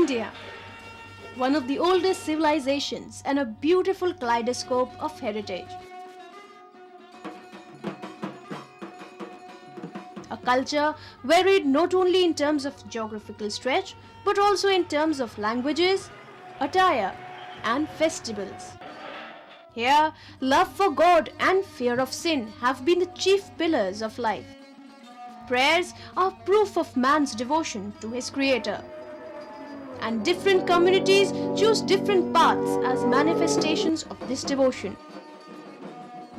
India, one of the oldest civilizations and a beautiful kaleidoscope of heritage. A culture varied not only in terms of geographical stretch but also in terms of languages, attire, and festivals. Here, love for God and fear of sin have been the chief pillars of life. Prayers are proof of man's devotion to his Creator. And different communities choose different paths as manifestations of this devotion.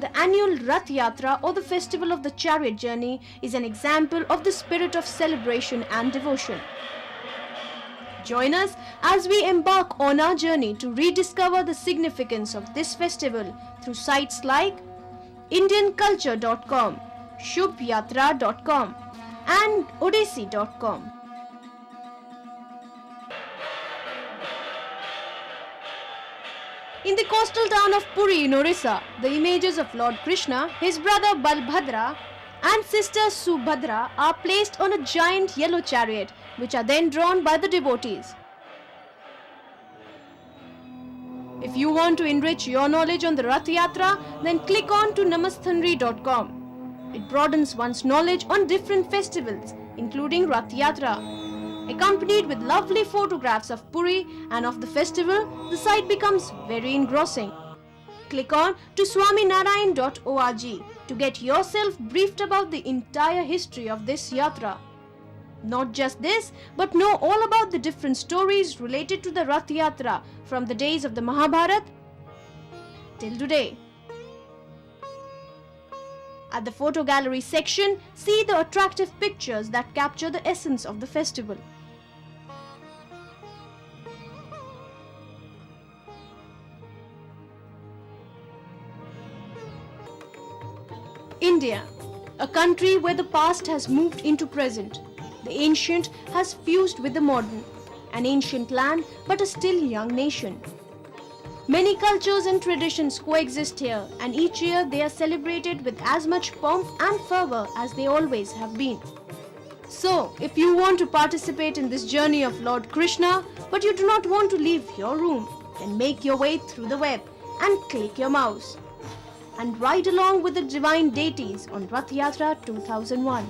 The annual Rath Yatra, or the festival of the chariot journey, is an example of the spirit of celebration and devotion. Join us as we embark on our journey to rediscover the significance of this festival through sites like indianculture.com, shubhyatra.com and odissi.com. In the coastal town of Puri in Orissa, the images of Lord Krishna, his brother Balbhadra and sister Subhadra are placed on a giant yellow chariot, which are then drawn by the devotees. If you want to enrich your knowledge on the Rath Yatra, then click on to namasthanri.com. It broadens one's knowledge on different festivals, including Rath Yatra. Accompanied with lovely photographs of Puri and of the festival, the site becomes very engrossing. Click on to swaminarayan.org to get yourself briefed about the entire history of this yatra. Not just this, but know all about the different stories related to the Rath Yatra from the days of the Mahabharata till today. At the photo gallery section, see the attractive pictures that capture the essence of the festival. India, a country where the past has moved into present. The ancient has fused with the modern. An ancient land, but a still young nation. Many cultures and traditions coexist here, and each year they are celebrated with as much pomp and fervor as they always have been. So, if you want to participate in this journey of Lord Krishna, but you do not want to leave your room, then make your way through the web and click your mouse and ride along with the divine deities on Rath Yatra 2001.